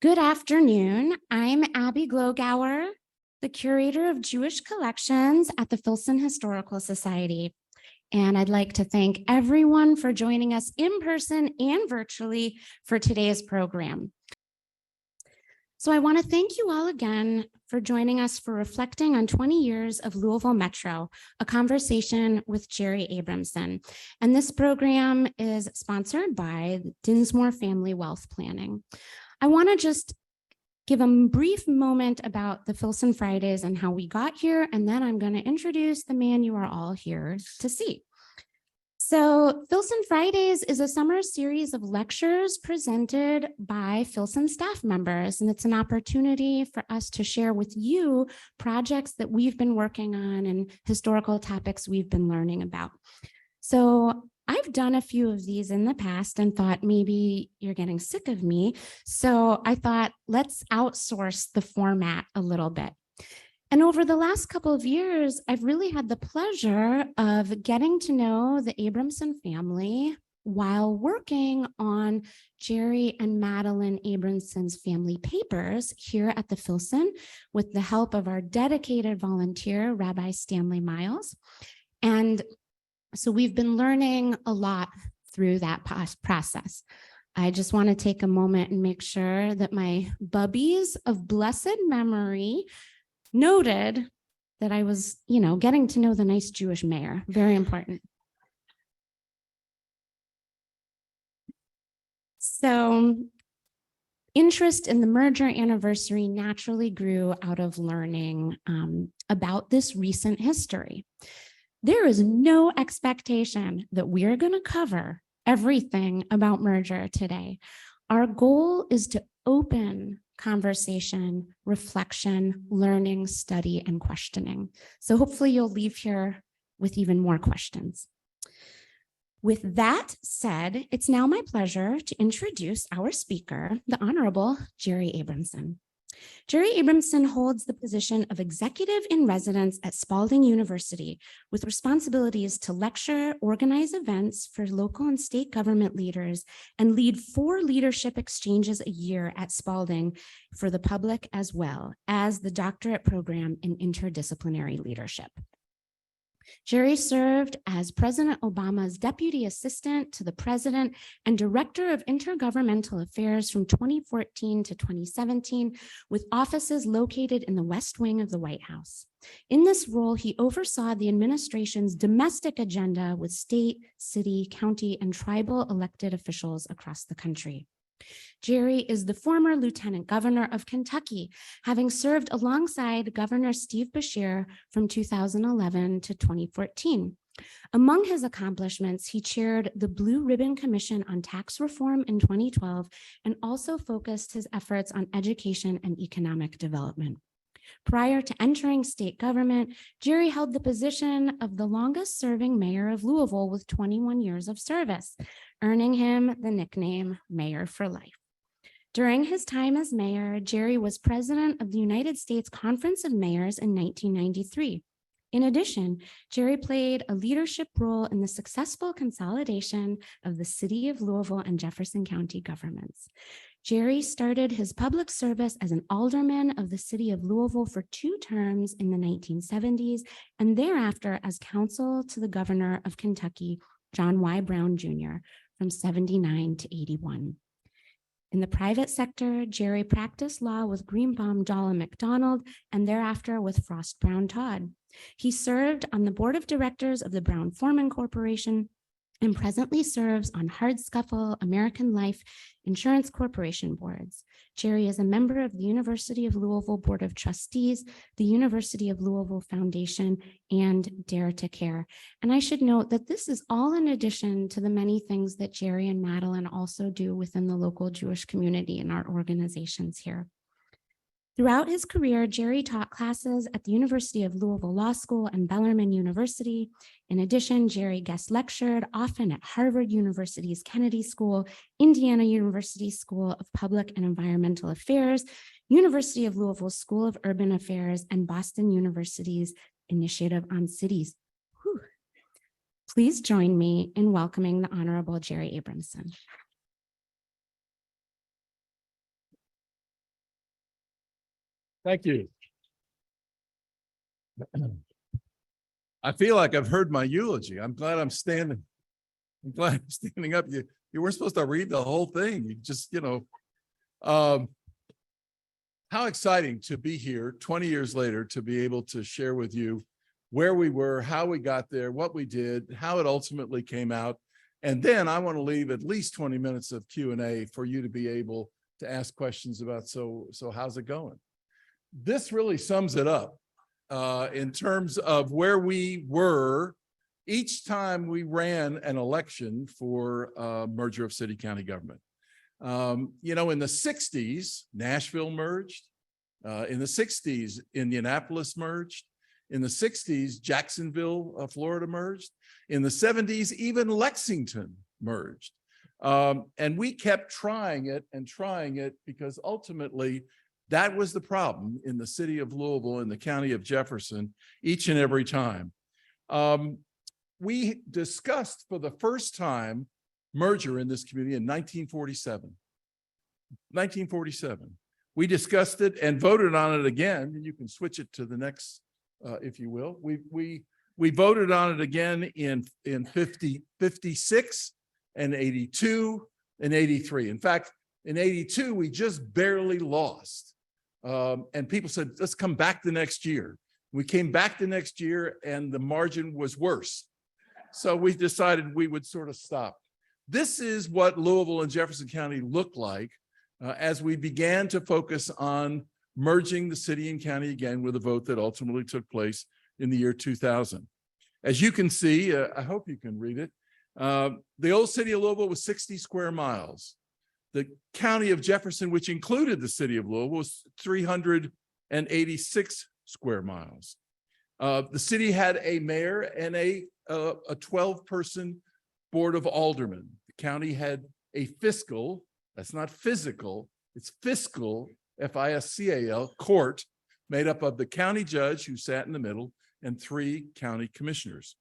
Good afternoon. I'm Abby Glogauer, the curator of Jewish collections at the Filson Historical Society. And I'd like to thank everyone for joining us in person and virtually for today's program. So I want to thank you all again for joining us for reflecting on 20 years of Louisville Metro, a conversation with Jerry Abramson. And this program is sponsored by Dinsmore Family Wealth Planning. I want to just give a brief moment about the Filson Fridays and how we got here, and then I'm going to introduce the man you are all here to see. So Filson Fridays is a summer series of lectures presented by Filson staff members, and it's an opportunity for us to share with you projects that we've been working on and historical topics we've been learning about. So I've done a few of these in the past and thought maybe you're getting sick of me. So I thought, let's outsource the format a little bit. And over the last couple of years, I've really had the pleasure of getting to know the Abramson family while working on Jerry and Madeline Abramson's family papers here at the Filson with the help of our dedicated volunteer, Rabbi Stanley Miles. And so we've been learning a lot through that process. I just want to take a moment and make sure that my bubbies of blessed memory noted that I was, getting to know the nice Jewish mayor. Very important. So interest in the merger anniversary naturally grew out of learning about this recent history. There is no expectation that we're going to cover everything about merger today. Our goal is to open conversation, reflection, learning, study, and questioning. So hopefully you'll leave here with even more questions. With that said, it's now my pleasure to introduce our speaker, the Honorable Jerry Abramson. Jerry Abramson holds the position of executive in residence at Spalding University with responsibilities to lecture, organize events for local and state government leaders, and lead 4 leadership exchanges a year at Spalding for the public, as well as the doctorate program in interdisciplinary leadership. Jerry served as President Obama's deputy assistant to the president and director of intergovernmental affairs from 2014 to 2017, with offices located in the West Wing of the White House. In this role, he oversaw the administration's domestic agenda with state, city, county, and tribal elected officials across the country. Jerry is the former Lieutenant Governor of Kentucky, having served alongside Governor Steve Beshear from 2011 to 2014. Among his accomplishments, he chaired the Blue Ribbon Commission on Tax Reform in 2012 and also focused his efforts on education and economic development. Prior to entering state government, Jerry held the position of the longest serving mayor of Louisville with 21 years of service, earning him the nickname Mayor for Life. During his time as mayor, Jerry was president of the United States Conference of Mayors in 1993. In addition, Jerry played a leadership role in the successful consolidation of the city of Louisville and Jefferson County governments. Jerry started his public service as an alderman of the city of Louisville for 2 terms in the 1970s, and thereafter as counsel to the governor of Kentucky, John Y. Brown Jr., from 79 to 81. In the private sector, Jerry practiced law with Greenbaum, Dahl, and McDonald, and thereafter with Frost Brown Todd. He served on the board of directors of the Brown Forman Corporation and presently serves on Hardscuffle, American Life Insurance Corporation boards. Jerry is a member of the University of Louisville Board of Trustees, the University of Louisville Foundation, and Dare to Care. And I should note that this is all in addition to the many things that Jerry and Madeline also do within the local Jewish community and our organizations here. Throughout his career, Jerry taught classes at the University of Louisville Law School and Bellarmine University. In addition, Jerry guest lectured often at Harvard University's Kennedy School, Indiana University School of Public and Environmental Affairs, University of Louisville School of Urban Affairs, and Boston University's Initiative on Cities. Whew. Please join me in welcoming the Honorable Jerry Abramson. Thank you. I feel like I've heard my eulogy. I'm glad I'm standing. I'm glad I'm standing up. You weren't supposed to read the whole thing. You just, how exciting to be here 20 years later to be able to share with you where we were, how we got there, what we did, how it ultimately came out. And then I want to leave at least 20 minutes of Q&A for you to be able to ask questions about, so how's it going? This really sums it up in terms of where we were each time we ran an election for merger of city-county government. In the 60s, Nashville merged. In the 60s, Indianapolis merged. In the 60s, Jacksonville, Florida merged. In the 70s, even Lexington merged. And we kept trying it because ultimately that was the problem in the city of Louisville and the county of Jefferson each and every time. We discussed for the first time merger in this community in 1947. 1947. We discussed it and voted on it again. And you can switch it to the next, if you will. We voted on it again in 56 and 82 and 83. In fact, in 82, we just barely lost. And people said, let's come back the next year. We came back the next year and the margin was worse. So we decided we would sort of stop. This is what Louisville and Jefferson County looked like as we began to focus on merging the city and county again with a vote that ultimately took place in the year 2000. As you can see, I hope you can read it. The old city of Louisville was 60 square miles. The county of Jefferson, which included the city of Louisville, was 386 square miles. The city had a mayor and a 12-person board of aldermen. The county had a fiscal, that's not physical, it's fiscal, F-I-S-C-A-L, court, made up of the county judge who sat in the middle and 3 county commissioners.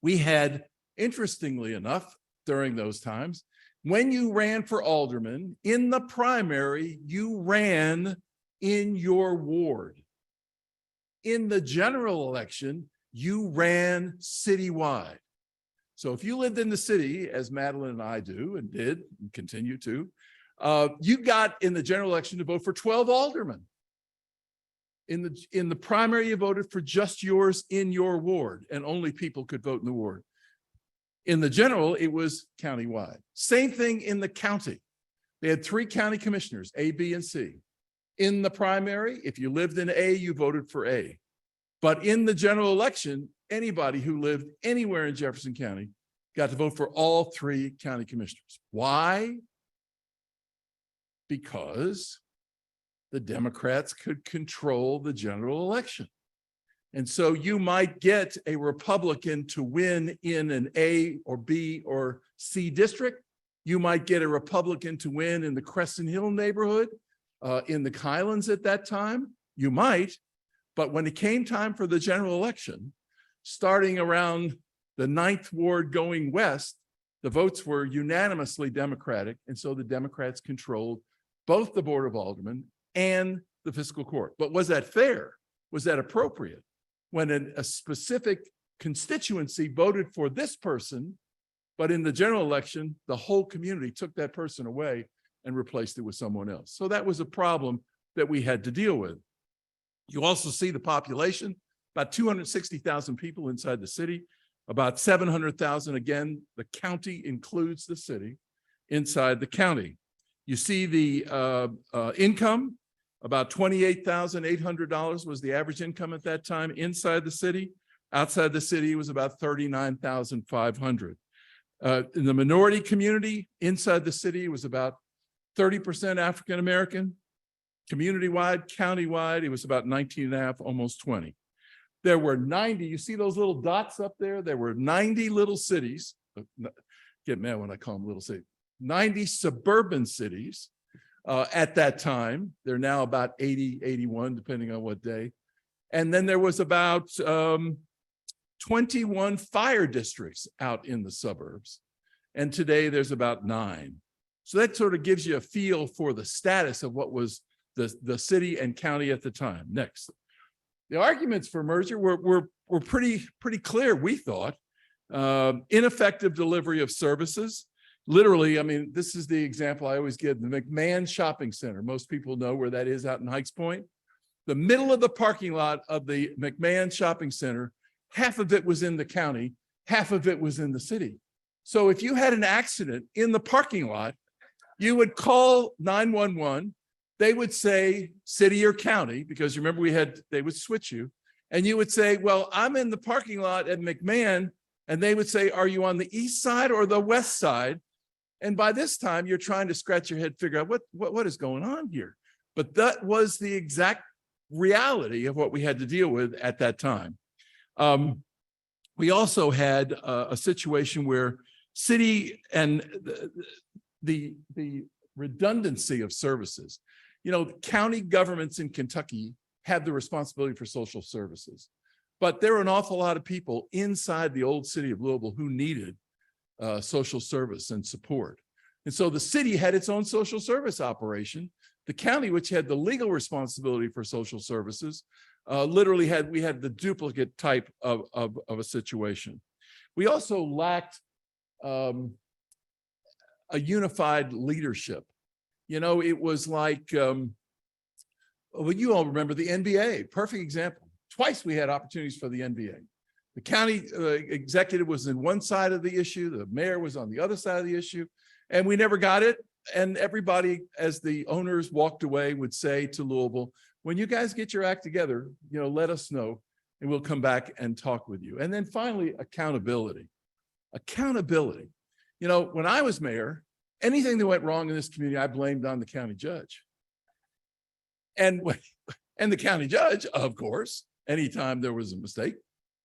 We had, interestingly enough, during those times, when you ran for alderman, in the primary, you ran in your ward. In the general election, you ran citywide. So if you lived in the city, as Madeline and I do and did and continue to, you got in the general election to vote for 12 aldermen. In the primary, you voted for just yours in your ward, and only people could vote in the ward. In the general, it was countywide. Same thing in the county. They had 3 county commissioners, A, B, and C. In the primary, if you lived in A, you voted for A. But in the general election, anybody who lived anywhere in Jefferson County got to vote for all 3 county commissioners. Why? Because the Democrats could control the general election. And so you might get a Republican to win in an A or B or C district. You might get a Republican to win in the Crescent Hill neighborhood, in the Highlands at that time. You might, but when it came time for the general election, starting around the 9th Ward going west, the votes were unanimously Democratic. And so the Democrats controlled both the Board of Aldermen and the fiscal court. But was that fair? Was that appropriate? When a specific constituency voted for this person, but in the general election, the whole community took that person away and replaced it with someone else. So that was a problem that we had to deal with. You also see the population, about 260,000 people inside the city, about 700,000, again, the county includes the city, inside the county. You see the income, about $28,800 was the average income at that time inside the city. Outside the city was about $39,500. In the minority community, inside the city was about 30% African-American. Community-wide, county-wide, it was about 19.5, almost 20. There were 90, you see those little dots up there? There were 90 little cities. Get mad when I call them little cities. 90 suburban cities at that time. They're now about 80, 81, depending on what day. And then there was about 21 fire districts out in the suburbs. And today there's about 9. So that sort of gives you a feel for the status of what was the city and county at the time. Next. The arguments for merger were pretty clear, we thought. Ineffective delivery of services. Literally, I mean, this is the example I always give, the McMahon Shopping Center. Most people know where that is out in Hikes Point. The middle of the parking lot of the McMahon Shopping Center, half of it was in the county, half of it was in the city. So if you had an accident in the parking lot, you would call 911. They would say city or county, because remember they would switch you. And you would say, well, I'm in the parking lot at McMahon. And they would say, are you on the east side or the west side? And by this time, you're trying to scratch your head, figure out what is going on here. But that was the exact reality of what we had to deal with at that time. We also had a situation where city and the redundancy of services. You know, county governments in Kentucky have the responsibility for social services, but there were an awful lot of people inside the old city of Louisville who needed social service and support. And so the city had its own social service operation. The county, which had the legal responsibility for social services, literally we had the duplicate type of a situation. We also lacked a unified leadership. You know, it was like, well, you all remember the NBA, perfect example. Twice we had opportunities for the NBA. The county executive was in one side of the issue, the mayor was on the other side of the issue, and we never got it. And everybody, as the owners walked away, would say to Louisville, when you guys get your act together, you know, let us know and we'll come back and talk with you. And then finally, accountability. Accountability. You know, when I was mayor, anything that went wrong in this community, I blamed on the county judge. And the county judge, of course, anytime there was a mistake,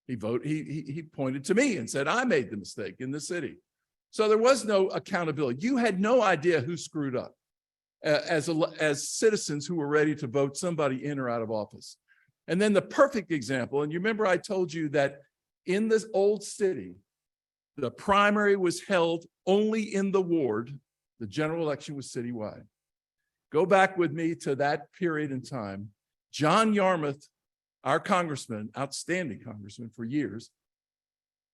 he pointed to me and said, I made the mistake in the city. So there was no accountability. You had no idea who screwed up as citizens who were ready to vote somebody in or out of office. And then the perfect example, and you remember I told you that in this old city, the primary was held only in the ward. The general election was citywide. Go back with me to that period in time. John Yarmouth, our congressman, outstanding congressman for years,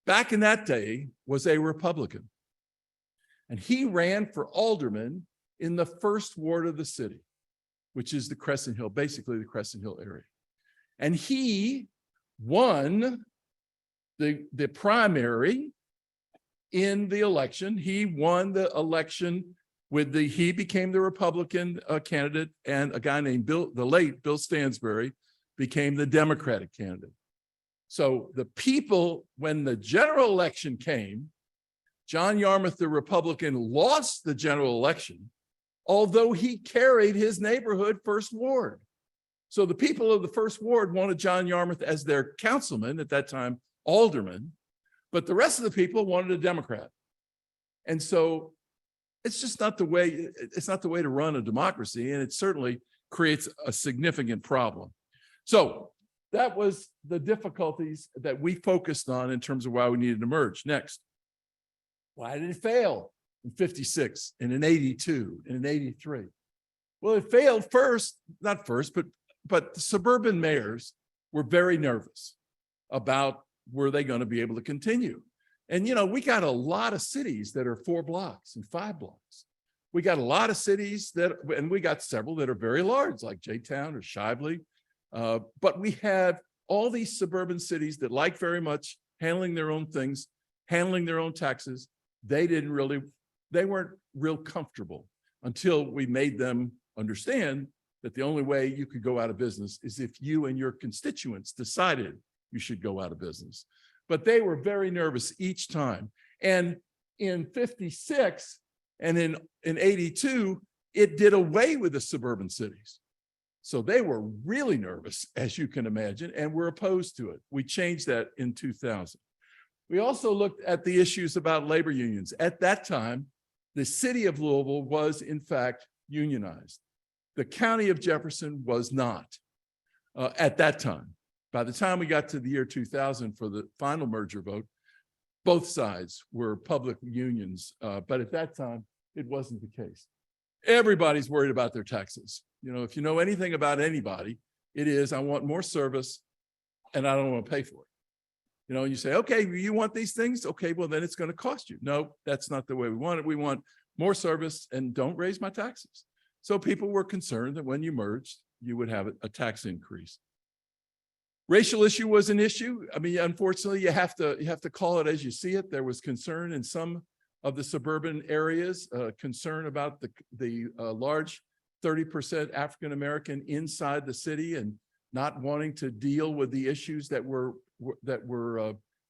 back in that day was a Republican. And he ran for alderman in the first ward of the city, which is the Crescent Hill, basically the Crescent Hill area. And he won the primary in the election. He won the election he became the Republican candidate, and a guy named the late Bill Stansbury became the Democratic candidate. So the people, when the general election came, John Yarmouth, the Republican, lost the general election, although he carried his neighborhood first ward. So the people of the first ward wanted John Yarmouth as their councilman, at that time, alderman, but the rest of the people wanted a Democrat. And so it's just not the way, it's not the way to run a democracy, and it certainly creates a significant problem. So that was the difficulties that we focused on in terms of why we needed to merge. Next, why did it fail in 56 and in 82 and in 83? Well, it failed not first, but the suburban mayors were very nervous about were they going to be able to continue. And, you know, we got a lot of cities that are 4 blocks and 5 blocks. We got a lot of cities and we got several that are very large, like J-Town or Shively. But we have all these suburban cities that like very much handling their own things, handling their own taxes. They weren't real comfortable until we made them understand that the only way you could go out of business is if you and your constituents decided you should go out of business. But they were very nervous each time. And in 56 and in 82, it did away with the suburban cities. So they were really nervous, as you can imagine, and were opposed to it. We changed that in 2000. We also looked at the issues about labor unions. At that time, the city of Louisville was, in fact, unionized. The county of Jefferson was not at that time. By the time we got to the year 2000 for the final merger vote, both sides were public unions, but at that time, it wasn't the case. Everybody's worried about their taxes. You know, if you know anything about anybody, it is, I want more service and I don't want to pay for it. You know, you say, okay, you want these things? Okay, well, then it's going to cost you. No, that's not the way we want it. We want more service and don't raise my taxes. So people were concerned that when you merged, you would have a tax increase. Racial issue was an issue. I mean, unfortunately, you have to call it as you see it. There was concern in some of the suburban areas, concern about the large 30% African-American inside the city and not wanting to deal with the issues that were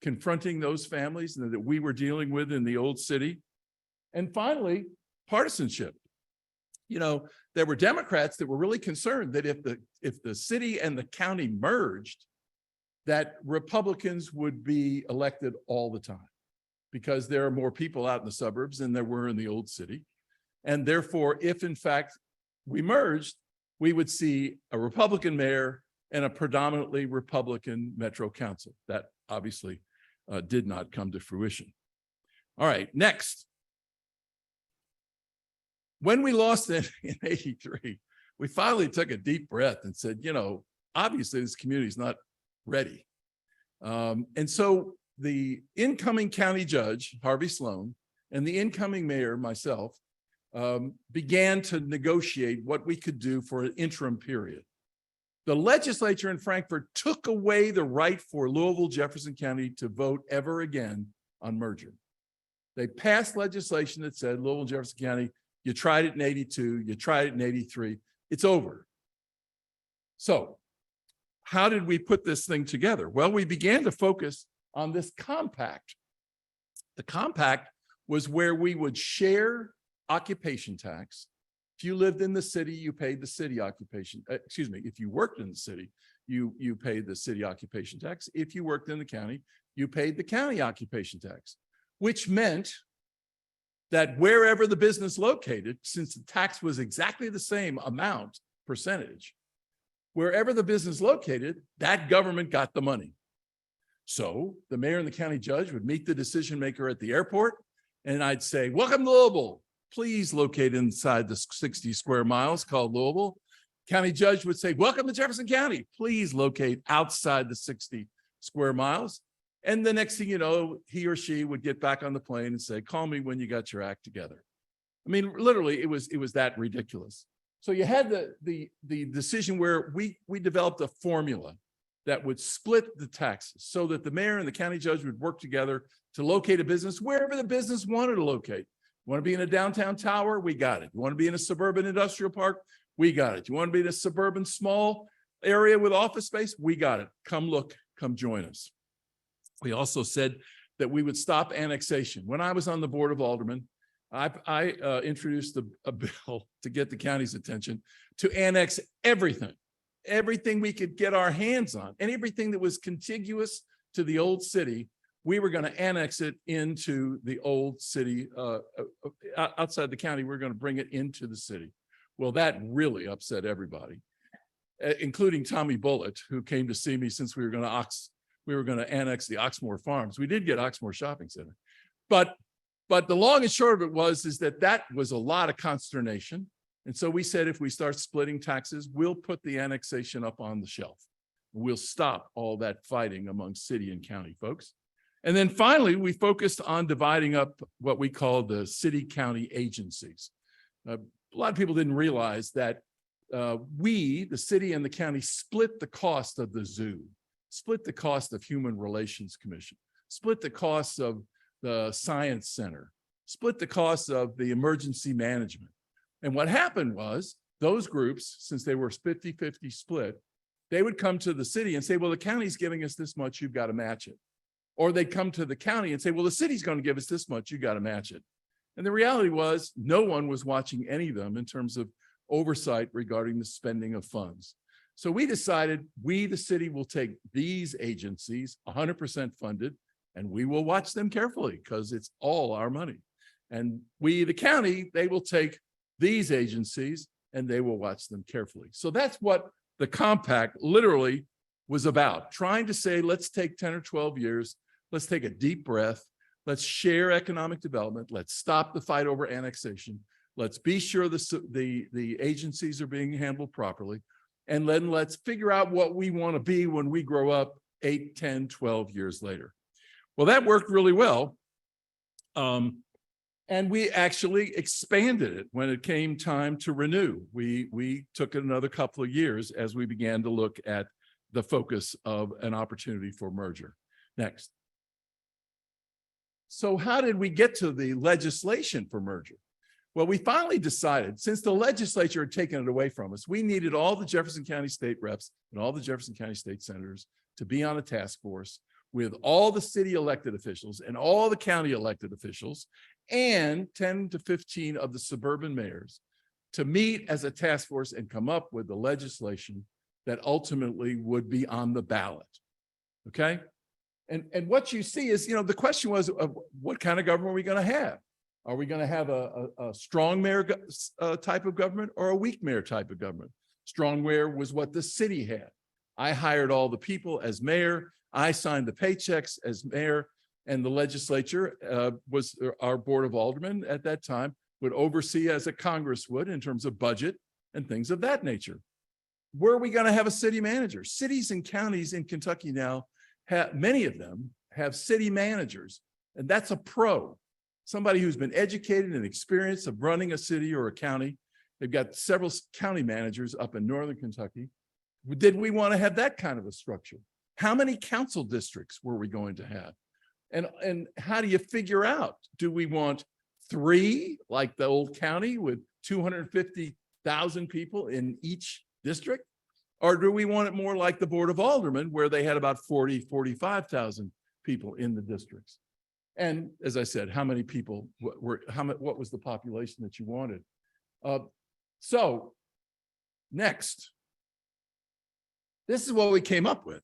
confronting those families and that we were dealing with in the old city. And finally, partisanship. You know, there were Democrats that were really concerned that if the city and the county merged, that Republicans would be elected all the time because there are more people out in the suburbs than there were in the old city. And therefore, if in fact we merged, we would see a Republican mayor and a predominantly Republican Metro Council. That obviously did not come to fruition. All right, next. When we lost it in '83, we finally took a deep breath and said, you know, obviously this community is not ready. And so the incoming county judge, Harvey Sloan, and the incoming mayor, myself, began to negotiate what we could do for an interim period. The legislature in Frankfort took away the right for Louisville, Jefferson County to vote ever again on merger. They passed legislation that said, Louisville, Jefferson County, you tried it in '82, you tried it in '83, it's over. So how did we put this thing together? Well, we began to focus on this compact. The compact was where we would share occupation tax. If you lived in the city, you paid the city occupation, if you worked in the city, you paid the city occupation tax. If you worked in the county, you paid the county occupation tax, which meant that wherever the business located, since the tax was exactly the same amount, percentage, wherever the business located, that government got the money. So the mayor and the county judge would meet the decision maker at the airport, and I'd say, welcome to Louisville. Please locate inside the 60 square miles called Louisville. County judge would say, welcome to Jefferson County. Please locate outside the 60 square miles. And the next thing you know, he or she would get back on the plane and say, call me when you got your act together. I mean, literally, it was that ridiculous. So you had the decision where we developed a formula that would split the taxes so that the mayor and the county judge would work together to locate a business wherever the business wanted to locate. You want to be in a downtown tower? We got it. You want to be in a suburban industrial park? We got it. You want to be in a suburban small area with office space? We got it. Come look, come join us. We also said that we would stop annexation. When I was on the board of aldermen, I introduced a bill to get the county's attention to annex everything we could get our hands on, and everything that was contiguous to the old city, we were going to annex it into the old city, outside the county, we're going to bring it into the city. Well, that really upset everybody, including Tommy Bullitt, who came to see me since we were going to annex the Oxmoor Farms. We did get Oxmoor Shopping Center, but the long and short of it was that was a lot of consternation. And so we said, if we start splitting taxes, we'll put the annexation up on the shelf. We'll stop all that fighting among city and county folks. And then finally, we focused on dividing up what we call the city-county agencies. A lot of people didn't realize that we, the city and the county, split the cost of the zoo, split the cost of Human Relations Commission, split the cost of the Science Center, split the cost of the emergency management. And what happened was those groups, since they were 50-50 split, they would come to the city and say, well, the county's giving us this much, you've got to match it. Or they'd come to the county and say, well, the city's going to give us this much, you got to match it. And the reality was no one was watching any of them in terms of oversight regarding the spending of funds. So we decided we, the city, will take these agencies 100% funded, and we will watch them carefully because it's all our money. And we, the county, they will take these agencies and they will watch them carefully. So that's what the compact literally was about, trying to say, let's take 10 or 12 years, let's take a deep breath, let's share economic development, let's stop the fight over annexation, Let's be sure the agencies are being handled properly. And then let's figure out what we want to be when we grow up 8, 10, 12 years later. Well, that worked really well. And we actually expanded it when it came time to renew. We took it another couple of years as we began to look at the focus of an opportunity for merger. Next. So how did we get to the legislation for merger? Well, we finally decided, since the legislature had taken it away from us, we needed all the Jefferson County state reps and all the Jefferson County state senators to be on a task force with all the city elected officials and all the county elected officials and 10 to 15 of the suburban mayors to meet as a task force and come up with the legislation that ultimately would be on the ballot. Okay? And what you see is, the question was, what kind of government are we going to have? Are we going to have a strong mayor type of government or a weak mayor type of government? Strong mayor was what the city had. I hired all the people as mayor. I signed the paychecks as mayor, and the legislature was our board of aldermen at that time would oversee as a Congress would in terms of budget and things of that nature. Were we going to have a city manager? Cities and counties in Kentucky now, many of them have city managers, and that's a pro. Somebody who's been educated and experienced of running a city or a county. They've got several county managers up in northern Kentucky. Did we want to have that kind of a structure? How many council districts were we going to have? And how do you figure out? Do we want 3, like the old county with 250,000 people in each district? Or do we want it more like the Board of Aldermen, where they had about 40, 45,000 people in the districts? And as I said, how many people what was the population that you wanted? So next, this is what we came up with.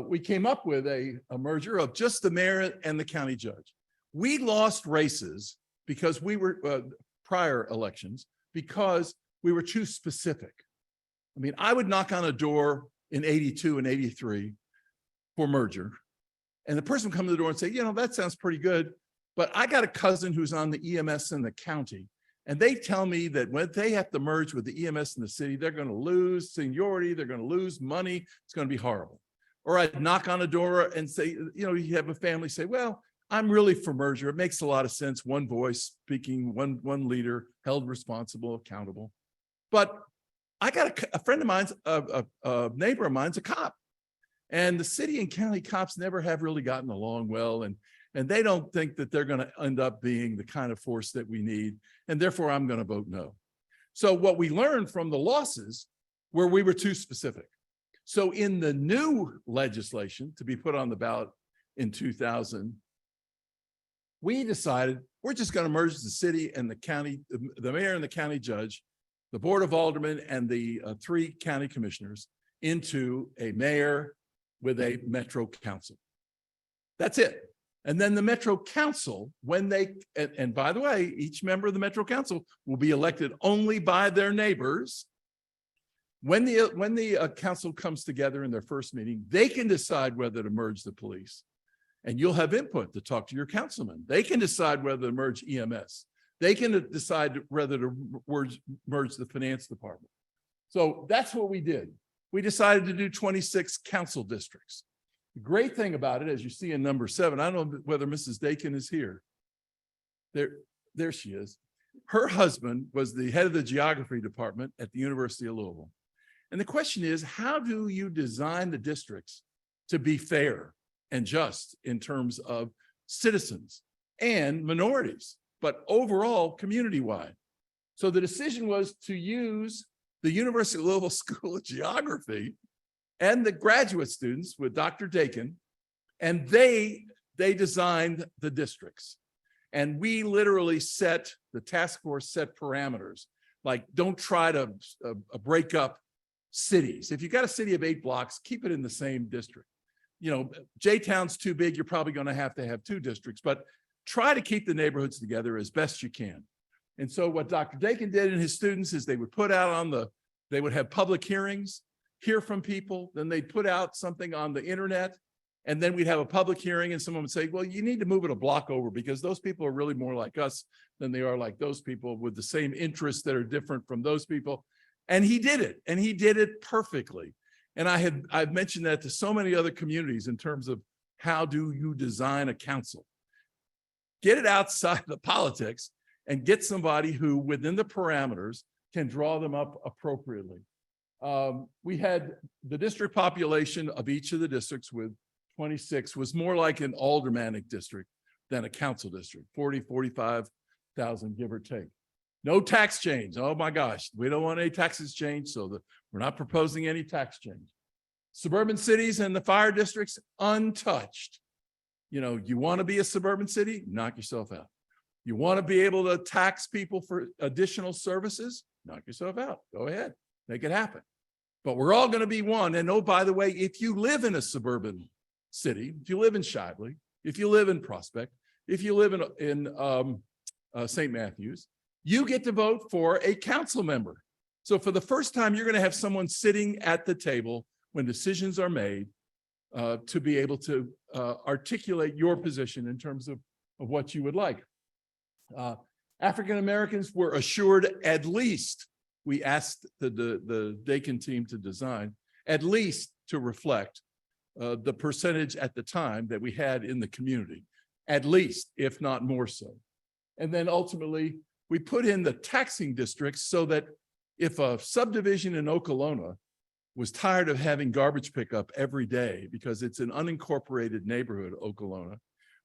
We came up with a merger of just the mayor and the county judge. We lost races because we were prior elections because we were too specific. I mean, I would knock on a door in 82 and 83 for merger. And the person would come to the door and say, that sounds pretty good, but I got a cousin who's on the EMS in the county. And they tell me that when they have to merge with the EMS in the city, they're going to lose seniority, they're going to lose money, it's going to be horrible. Or I'd knock on a door and say, you have a family say, well, I'm really for merger. It makes a lot of sense. One voice speaking, one leader held responsible, accountable. But I got a friend of mine's, a neighbor of mine's a cop. And the city and county cops never have really gotten along well. And they don't think that they're going to end up being the kind of force that we need. And therefore, I'm going to vote no. So what we learned from the losses were we were too specific. So in the new legislation to be put on the ballot in 2000, we decided we're just going to merge the city and the county, the mayor and the county judge, the board of aldermen and the 3 county commissioners into a mayor with a metro council. That's it. And then the metro council, when they, and by the way, each member of the metro council will be elected only by their neighbors. When the council comes together in their first meeting, they can decide whether to merge the police. And you'll have input to talk to your councilman. They can decide whether to merge EMS. They can decide whether to merge the finance department. So that's what we did. We decided to do 26 council districts. The great thing about it, as you see in number 7, I don't know whether Mrs. Dakin is here. There she is. Her husband was the head of the geography department at the University of Louisville. And the question is, how do you design the districts to be fair and just in terms of citizens and minorities, but overall community-wide? So the decision was to use the University of Louisville School of Geography and the graduate students with Dr. Dakin, and they designed the districts. And we literally the task force set parameters, like don't try to break up cities. If you got a city of 8 blocks, keep it in the same district. J-Town's too big, you're probably going to have 2 districts, but try to keep the neighborhoods together as best you can. And so what Dr. Dakin did and his students is they would put out they would have public hearings, hear from people, then they'd put out something on the internet And then we'd have a public hearing and someone would say, well, you need to move it a block over because those people are really more like us than they are like those people with the same interests that are different from those people. And he did it, and he did it perfectly. And I've mentioned that to so many other communities in terms of how do you design a council? Get it outside the politics and get somebody who within the parameters can draw them up appropriately. We had the district population of each of the districts with 26 was more like an aldermanic district than a council district, 45,000, give or take. No tax change. Oh my gosh, we don't want any taxes changed, so we're not proposing any tax change. Suburban cities and the fire districts, untouched. You want to be a suburban city? Knock yourself out. You want to be able to tax people for additional services? Knock yourself out. Go ahead, make it happen. But we're all going to be one. And oh, by the way, if you live in a suburban city, if you live in Shively, if you live in Prospect, if you live in St. Matthews, you get to vote for a council member. So for the first time, you're going to have someone sitting at the table when decisions are made to be able to articulate your position in terms of what you would like. African Americans were assured at least, we asked the Dakin team to design, at least to reflect the percentage at the time that we had in the community, at least, if not more so. And then ultimately, we put in the taxing districts so that if a subdivision in Okolona was tired of having garbage pickup every day because it's an unincorporated neighborhood, Okolona,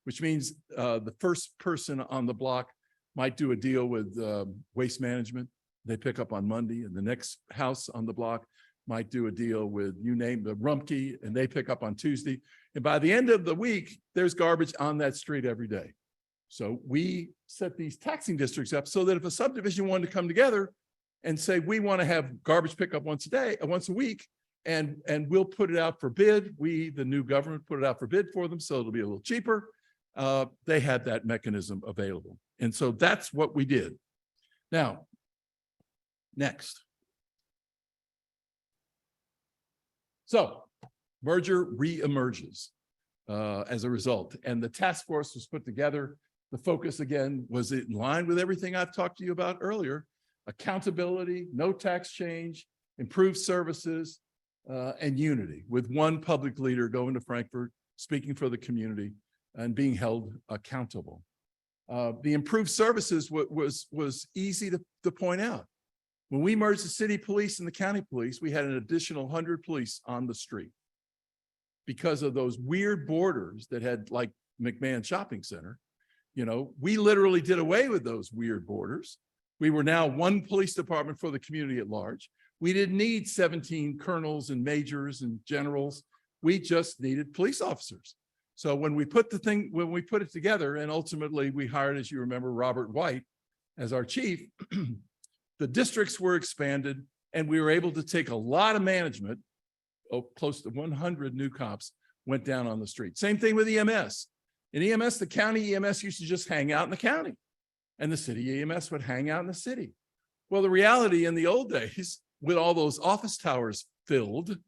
which means the first person on the block might do a deal with waste management. They pick up on Monday, and the next house on the block might do a deal with, you name the Rumpke, and they pick up on Tuesday. And by the end of the week, there's garbage on that street every day. So we set these taxing districts up so that if a subdivision wanted to come together and say, we want to have garbage pickup once a week, and we'll put it out for bid. We, the new government, put it out for bid for them, so it'll be a little cheaper. They had that mechanism available. And so that's what we did. Now, next. So merger reemerges as a result. And the task force was put together. The focus, again, was in line with everything I've talked to you about earlier: accountability, no tax change, improved services, and unity, with one public leader going to Frankfurt, speaking for the community, and being held accountable. The improved services was easy to point out. When we merged the city police and the county police, we had an additional 100 police on the street because of those weird borders that had, like McMahon Shopping Center. We literally did away with those weird borders. We were now one police department for the community at large. We didn't need 17 colonels and majors and generals. We just needed police officers. So when we put it together, and ultimately we hired, as you remember, Robert White as our chief, the districts were expanded, and we were able to take a lot of management. Close to 100 new cops went down on the street. Same thing with EMS. In EMS, the county EMS used to just hang out in the county, and the city EMS would hang out in the city. Well, the reality in the old days, with all those office towers filled,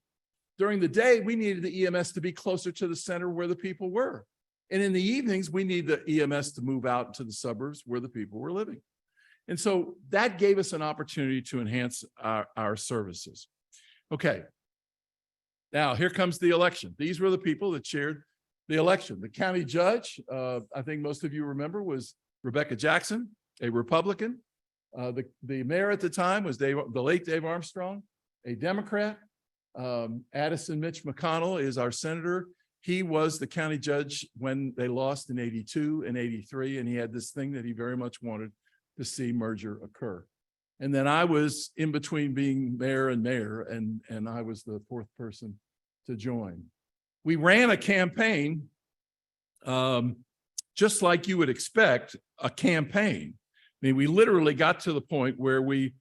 during the day, we needed the EMS to be closer to the center where the people were. And in the evenings, we need the EMS to move out into the suburbs where the people were living. And so that gave us an opportunity to enhance our services. Okay. Now, here comes the election. These were the people that chaired the election. The county judge, I think most of you remember, was Rebecca Jackson, a Republican. The mayor at the time was the late Dave Armstrong, a Democrat. Addison Mitch McConnell is our senator. He was the county judge when they lost in 82 and 83, and he had this thing that he very much wanted to see merger occur. And then I was in between being mayor, and I was the fourth person to join. We ran a campaign, just like you would expect a campaign. I mean, we literally got to the point where we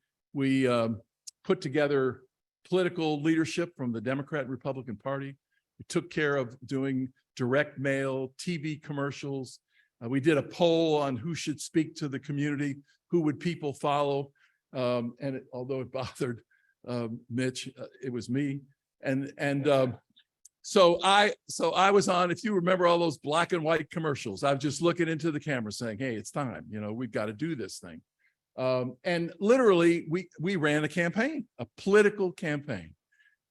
put together political leadership from the Democrat and Republican Party. We took care of doing direct mail, TV commercials. We did a poll on who should speak to the community, who would people follow. Although it bothered Mitch, it was me. So I was on, if you remember all those black and white commercials, I was just looking into the camera saying, hey, it's time, we've got to do this thing. And literally we ran a campaign, a political campaign.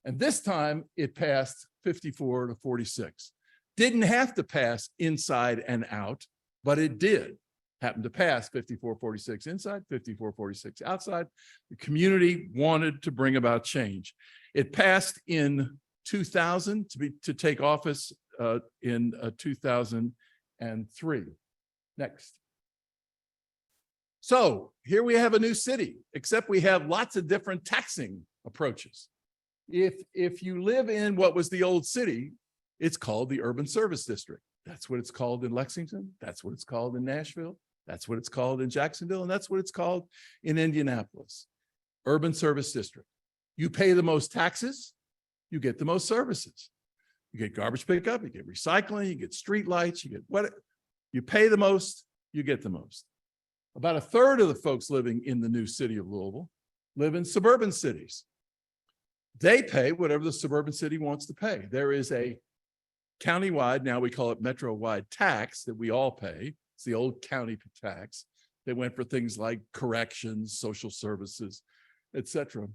And this time it passed 54-46. Didn't have to pass inside and out, but it did. Happened to pass 54-46 inside, 54-46 outside. The community wanted to bring about change. It passed in 2000 to take office in 2003. Next. So here we have a new city, except we have lots of different taxing approaches. If you live in what was the old city, it's called the Urban Service District. That's what it's called in Lexington. That's what it's called in Nashville. That's what it's called in Jacksonville. And that's what it's called in Indianapolis. Urban Service District. You pay the most taxes, you get the most services. You get garbage pickup, you get recycling, you get street lights, you get what you pay the most, you get the most. About a third of the folks living in the new city of Louisville live in suburban cities. They pay whatever the suburban city wants to pay. There is a countywide, now we call it metro-wide tax that we all pay. It's the old county tax. They went for things like corrections, social services, etc.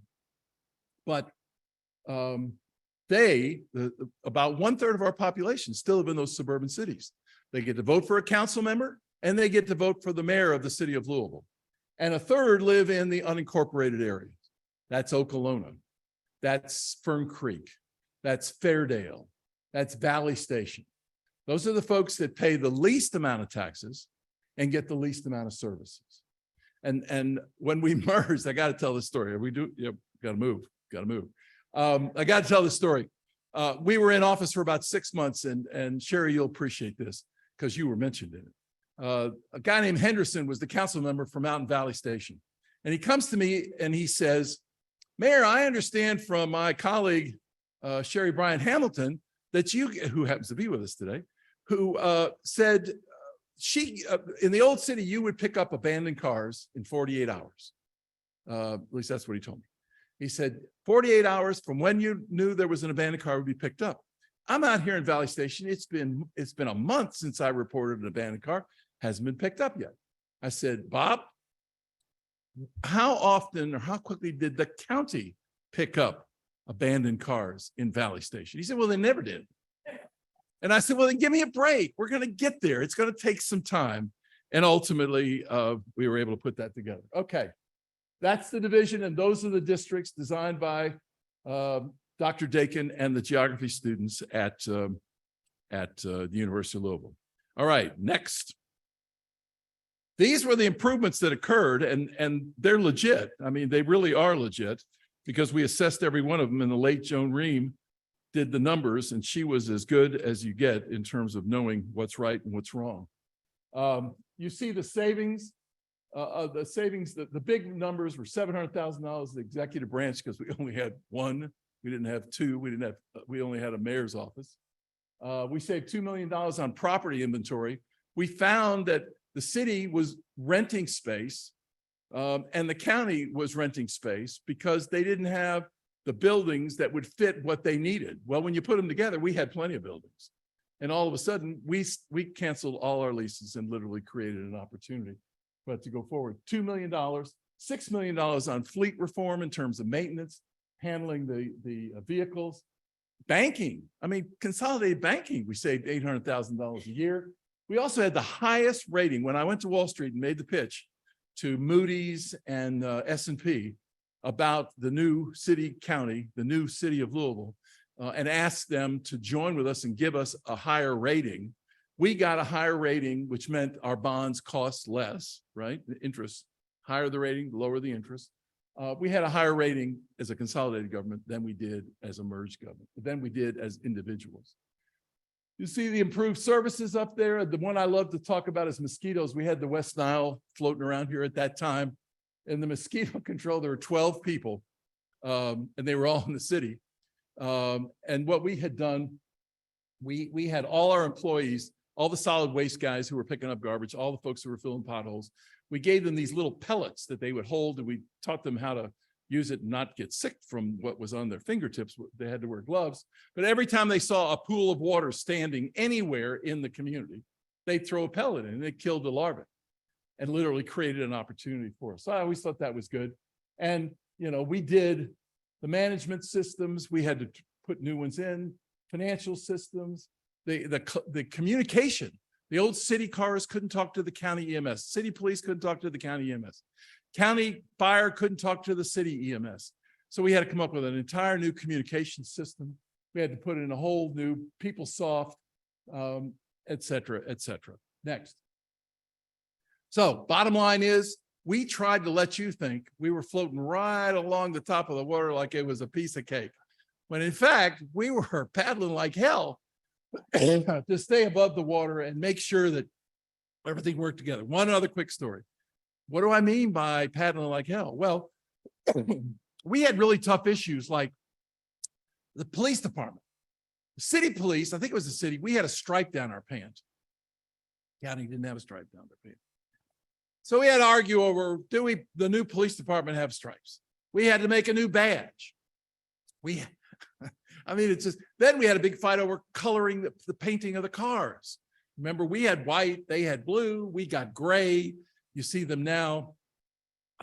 But about 1/3 of our population still live in those suburban cities. They get to vote for a council member and they get to vote for the mayor of the city of Louisville. And a third live in the unincorporated areas. That's Okolona. That's Fern Creek. That's Fairdale. That's Valley Station. Those are the folks that pay the least amount of taxes and get the least amount of services. And when we merged, I got to tell this story. Got to move. I got to tell this story. We were in office for about 6 months, and Sherry, you'll appreciate this because you were mentioned in it. A guy named Henderson was the council member for Mountain Valley Station. And he comes to me and he says, Mayor, I understand from my colleague, Sherry Bryant Hamilton, that you, who happens to be with us today, who said in the old city, you would pick up abandoned cars in 48 hours. At least that's what he told me. He said, 48 hours from when you knew there was an abandoned car would be picked up. I'm out here in Valley Station. It's been a month since I reported an abandoned car. Hasn't been picked up yet. I said, Bob, how often or how quickly did the county pick up abandoned cars in Valley Station? He said, well, they never did. And I said, well, then give me a break. We're going to get there. It's going to take some time. And ultimately, we were able to put that together. Okay. That's the division, and those are the districts designed by Dr. Dakin and the geography students at the University of Louisville. All right, next. These were the improvements that occurred, and they're legit. I mean, they really are legit because we assessed every one of them, and the late Joan Ream did the numbers, and she was as good as you get in terms of knowing what's right and what's wrong. You see the savings. The big numbers were $700,000 the executive branch because we only had one. We didn't have two. We only had a mayor's office. We saved $2 million on property inventory. We found that the city was renting space and the county was renting space because they didn't have the buildings that would fit what they needed. Well, when you put them together, we had plenty of buildings. And all of a sudden, we canceled all our leases and literally created an opportunity. But to go forward, $2 million, $6 million on fleet reform in terms of maintenance, handling the vehicles, banking. I mean, consolidated banking, we saved $800,000 a year. We also had the highest rating. When I went to Wall Street and made the pitch to Moody's and S&P about the new county, the new city of Louisville, and asked them to join with us and give us a higher rating. We got a higher rating, which meant our bonds cost less, right? The interest, higher the rating, lower the interest. We had a higher rating as a consolidated government than we did as a merged government, than we did as individuals. You see the improved services up there. The one I love to talk about is mosquitoes. We had the West Nile floating around here at that time. In the mosquito control, there were 12 people, and they were all in the city. And what we had done, we had all our employees, all the solid waste guys who were picking up garbage, all the folks who were filling potholes, we gave them these little pellets that they would hold, and we taught them how to use it and not get sick from what was on their fingertips. They had to wear gloves. But every time they saw a pool of water standing anywhere in the community, they'd throw a pellet in and it killed the larvae and literally created an opportunity for us. So I always thought that was good. And, we did the management systems. We had to put new ones in, financial systems, the communication. The old city cars couldn't talk to the county EMS. City police couldn't talk to the county EMS. County fire couldn't talk to the city EMS. So we had to come up with an entire new communication system. We had to put in a whole new PeopleSoft, et cetera, et cetera. Next. So bottom line is, we tried to let you think we were floating right along the top of the water like it was a piece of cake, when in fact, we were paddling like hell to stay above the water and make sure that everything worked together. One other quick story. What do I mean by paddling like hell? Well, we had really tough issues like the police department, the city police. I think it was the city. We had a stripe down our pants. County didn't have a stripe down their pants. So we had to argue over, the new police department have stripes? We had to make a new badge. It's just, then we had a big fight over coloring the painting of the cars. Remember, we had white, they had blue, we got gray. You see them now.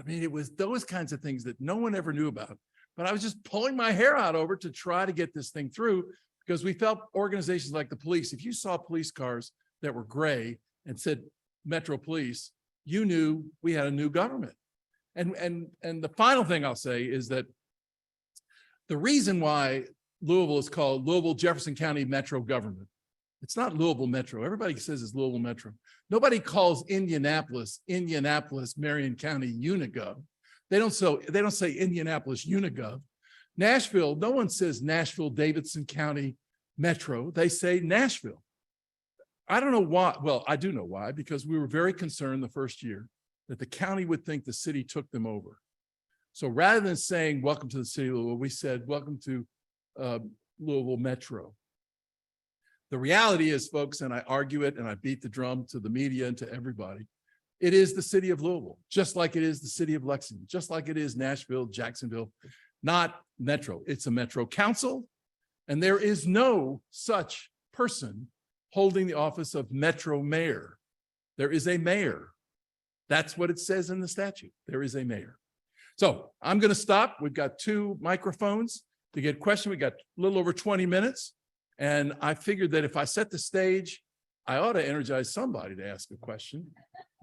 It was those kinds of things that no one ever knew about. But I was just pulling my hair out over to try to get this thing through, because we felt organizations like the police, if you saw police cars that were gray and said Metro Police, you knew we had a new government. And the final thing I'll say is that the reason why Louisville is called Louisville Jefferson County Metro Government, it's not Louisville Metro. Everybody says it's Louisville Metro. Nobody calls Indianapolis, Marion County Unigov. They don't say Indianapolis Unigov. Nashville, no one says Nashville, Davidson County Metro. They say Nashville. I don't know why. Well, I do know why, because we were very concerned the first year that the county would think the city took them over. So rather than saying, welcome to the city of Louisville, we said, welcome to Louisville Metro. The reality is, folks, and I argue it and I beat the drum to the media and to everybody, it is the city of Louisville, just like it is the city of Lexington, just like it is Nashville, Jacksonville, not Metro. It's a Metro Council, and there is no such person holding the office of Metro Mayor. There is a mayor. That's what it says in the statute. There is a mayor. So I'm going to stop. We've got 2 microphones to get questions. We got a little over 20 minutes. And I figured that if I set the stage, I ought to energize somebody to ask a question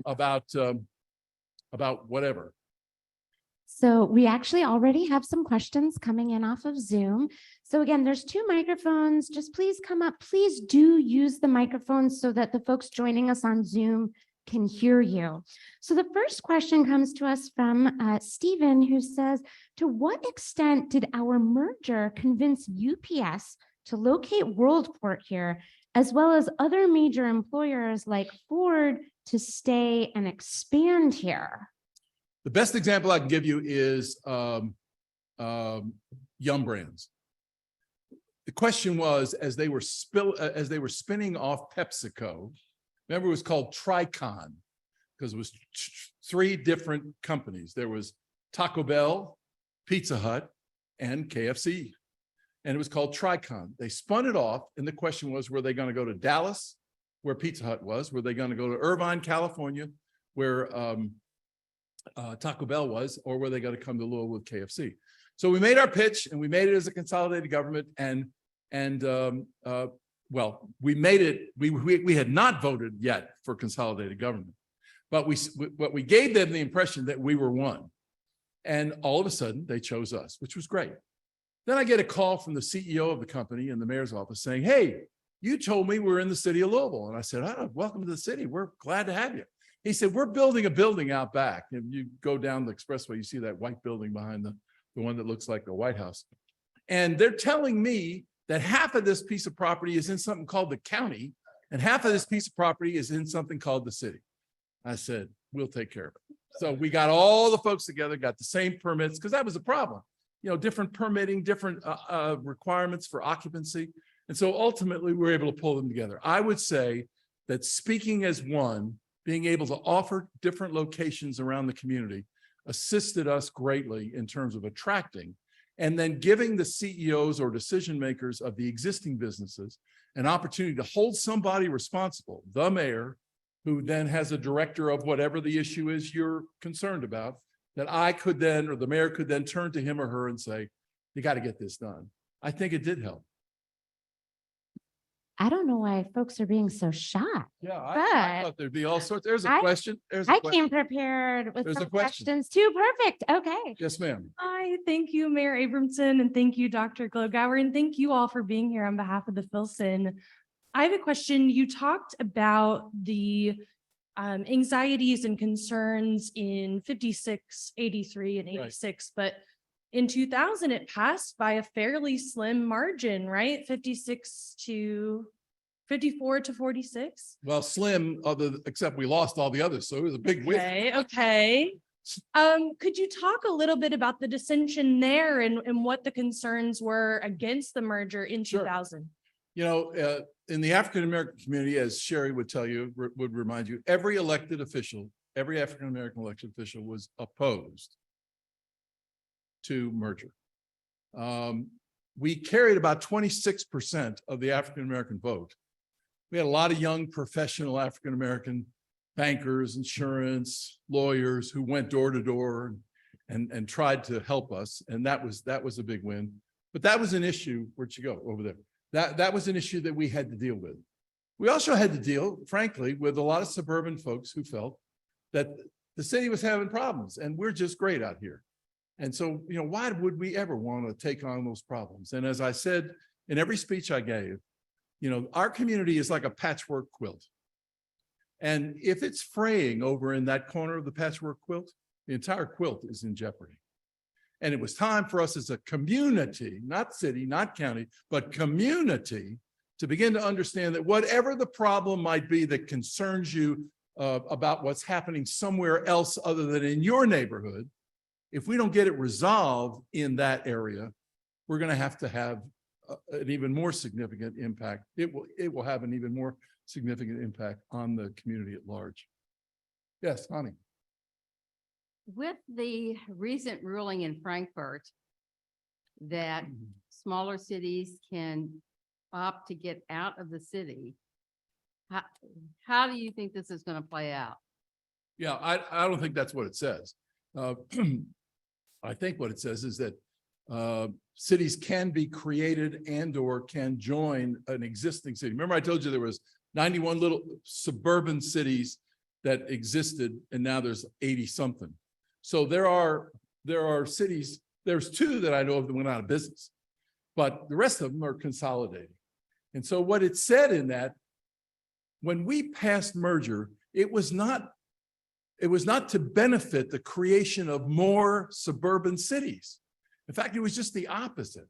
about whatever. So we actually already have some questions coming in off of Zoom. So again, there's 2 microphones. Just please come up. Please do use the microphones so that the folks joining us on Zoom can hear you. So the first question comes to us from Stephen, who says, to what extent did our merger convince UPS to locate WorldPort here, as well as other major employers like Ford to stay and expand here? The best example I can give you is Yum Brands. The question was, as they were spinning off PepsiCo, remember it was called Tricon, because it was 3 different companies. There was Taco Bell, Pizza Hut, and KFC. And it was called Tricon. They spun it off, and the question was, were they going to go to Dallas, where Pizza Hut was? Were they going to go to Irvine, California, where Taco Bell was, or were they going to come to Louisville with KFC? So we made our pitch, and we made it as a consolidated government, well, we made it. We had not voted yet for consolidated government, but we gave them the impression that we were one, and all of a sudden they chose us, which was great. Then I get a call from the CEO of the company in the mayor's office saying, "Hey, you told me we're in the city of Louisville," and I said, "Oh, welcome to the city. We're glad to have you." He said, "We're building a building out back, and you go down the expressway, you see that white building behind the one that looks like the White House, and they're telling me that half of this piece of property is in something called the county, and half of this piece of property is in something called the city." I said, "We'll take care of it." So we got all the folks together, got the same permits, because that was a problem. Different permitting, different requirements for occupancy. And so ultimately we were able to pull them together. I would say that speaking as one, being able to offer different locations around the community assisted us greatly in terms of attracting and then giving the CEOs or decision makers of the existing businesses an opportunity to hold somebody responsible, the mayor, who then has a director of whatever the issue is you're concerned about, that I could then, or the mayor could then turn to him or her and say, you got to get this done. I think it did help. I don't know why folks are being so shocked. Yeah, I thought there'd be all sorts. There's a question. There's a I question. came prepared with There's a some question. questions too. Perfect. Okay. Yes, ma'am. Hi, thank you, Mayor Abramson, and thank you, Dr. Glogauer, and thank you all for being here on behalf of the Filson. I have a question. You talked about the anxieties and concerns in 56, 83, and 86, but in 2000, it passed by a fairly slim margin, right? 56 to 54 to 46. Well, slim, except we lost all the others, so it was a big win. Okay. Could you talk a little bit about the dissension there and what the concerns were against the merger in 2000? You know, in the African-American community, as Sherry would tell you, would remind you, every elected official, every African-American elected official was opposed to merger. We carried about 26% of the African-American vote. We had a lot of young professional African-American bankers, insurance, lawyers who went door to door and tried to help us. And that was a big win. But that was an issue. Where'd you go? Over there. That was an issue that we had to deal with. We also had to deal, frankly, with a lot of suburban folks who felt that the city was having problems and we're just great out here. And so, you know, why would we ever want to take on those problems? And as I said in every speech I gave, you know, our community is like a patchwork quilt. And if it's fraying over in that corner of the patchwork quilt, the entire quilt is in jeopardy. And it was time for us as a community, not city, not county, but community, to begin to understand that whatever the problem might be that concerns you about what's happening somewhere else other than in your neighborhood, if we don't get it resolved in that area, we're going to have an even more significant impact. It will have an even more significant impact on the community at large. Yes, Honey. With the recent ruling in Frankfurt that smaller cities can opt to get out of the city, how do you think this is going to play out? Yeah, I don't think that's what it says. I think what it says is that cities can be created and or can join an existing city. Remember I told you there was 91 little suburban cities that existed and now there's 80 something. So there are cities, there's 2 that I know of that went out of business, but the rest of them are consolidating. And so what it said in that, when we passed merger, it was not to benefit the creation of more suburban cities. In fact, it was just the opposite.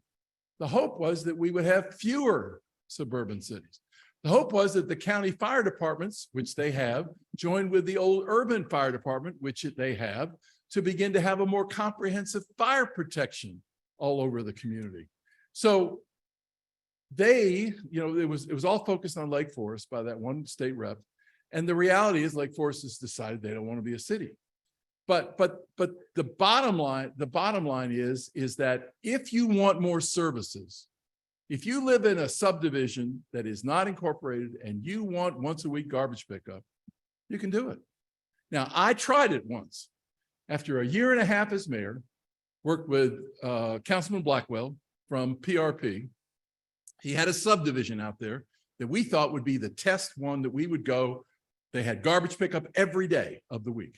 The hope was that we would have fewer suburban cities. The hope was that the county fire departments, which they have, joined with the old urban fire department, which they have, to begin to have a more comprehensive fire protection all over the community. So they, you know, it was all focused on Lake Forest by that one state rep. And the reality is Lake Forest has decided they don't want to be a city. But the bottom line is that if you want more services, if you live in a subdivision that is not incorporated and you want once a week garbage pickup, you can do it. Now, I tried it once. After a year and a half as mayor, worked with Councilman Blackwell from PRP. He had a subdivision out there that we thought would be the test one that we would go. They had garbage pickup every day of the week.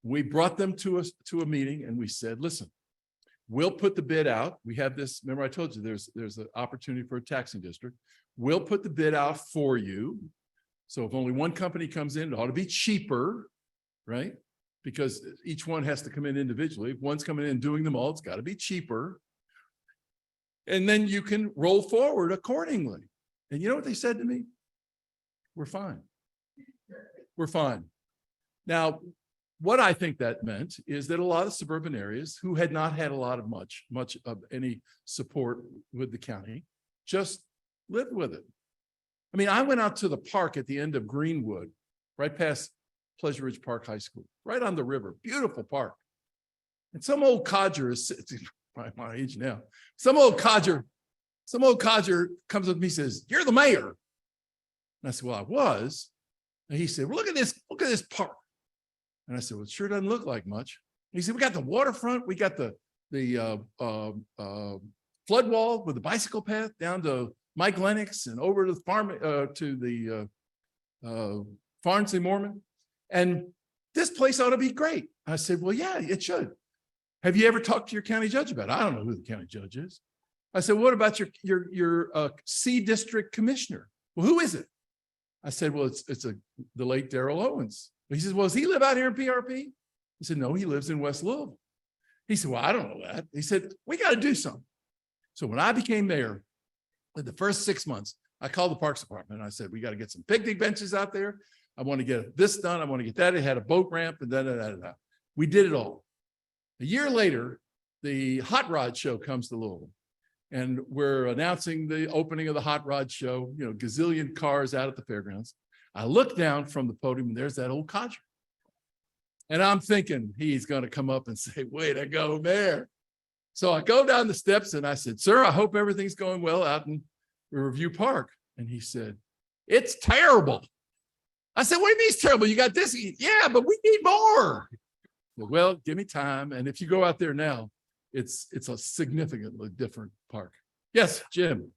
We brought them to a meeting and we said, listen, we'll put the bid out. We have this, remember I told you there's an opportunity for a taxing district. We'll put the bid out for you. So if only one company comes in, it ought to be cheaper, right? Because each one has to come in individually. If one's coming in and doing them all, it's got to be cheaper. And then you can roll forward accordingly. And you know what they said to me? We're fine. We're fine. Now, what I think that meant is that a lot of suburban areas who had not had a lot of much of any support with the county just lived with it. I mean, I went out to the park at the end of Greenwood, right past Pleasure Ridge Park High School, right on the river, beautiful park. And some old codger is probably my age now. Some old codger comes up to me and says, "You're the mayor." And I said, "Well, I was." And he said, "Well, look at this park." And I said, "Well, it sure doesn't look like much." And he said, "We got the waterfront, we got the flood wall with the bicycle path down to Mike Lennox and over to the farm to the Farnsey Mormon. And this place ought to be great." I said, "Well, yeah, it should. Have you ever talked to your county judge about it?" "I don't know who the county judge is." I said, "What about your C district commissioner?" "Well, who is it?" I said, "Well, it's the late Darrell Owens." He says, "Well, does he live out here in PRP?" I said, "No, he lives in West Louisville." He said, "Well, I don't know that." He said, "We got to do something." So when I became mayor, in the first 6 months, I called the Parks Department and I said, "We got to get some picnic benches out there. I want to get this done. I want to get that." It had a boat ramp and da. We did it all. A year later, the Hot Rod Show comes to Louisville. And we're announcing the opening of the Hot Rod Show, gazillion cars out at the fairgrounds. I look down from the podium and there's that old codger. And I'm thinking he's going to come up and say, "Way to go, Mayor." So I go down the steps and I said, "Sir, I hope everything's going well out in Riverview Park." And he said, "It's terrible." I said, "What do you mean it's terrible? You got this?" "Yeah, but we need more." "Well, give me time. And if you go out there now, it's a significantly different park." Yes, Jim.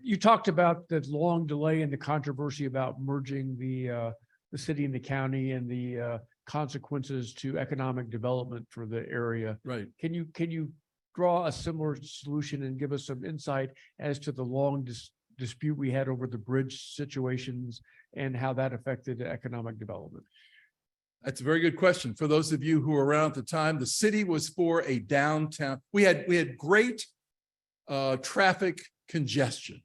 You talked about the long delay and the controversy about merging the city and the county and the consequences to economic development for the area. Right. Can you draw a similar solution and give us some insight as to the long dispute we had over the bridge situations and how that affected economic development? That's a very good question. For those of you who were around at the time, the city was for a downtown. We had great traffic congestion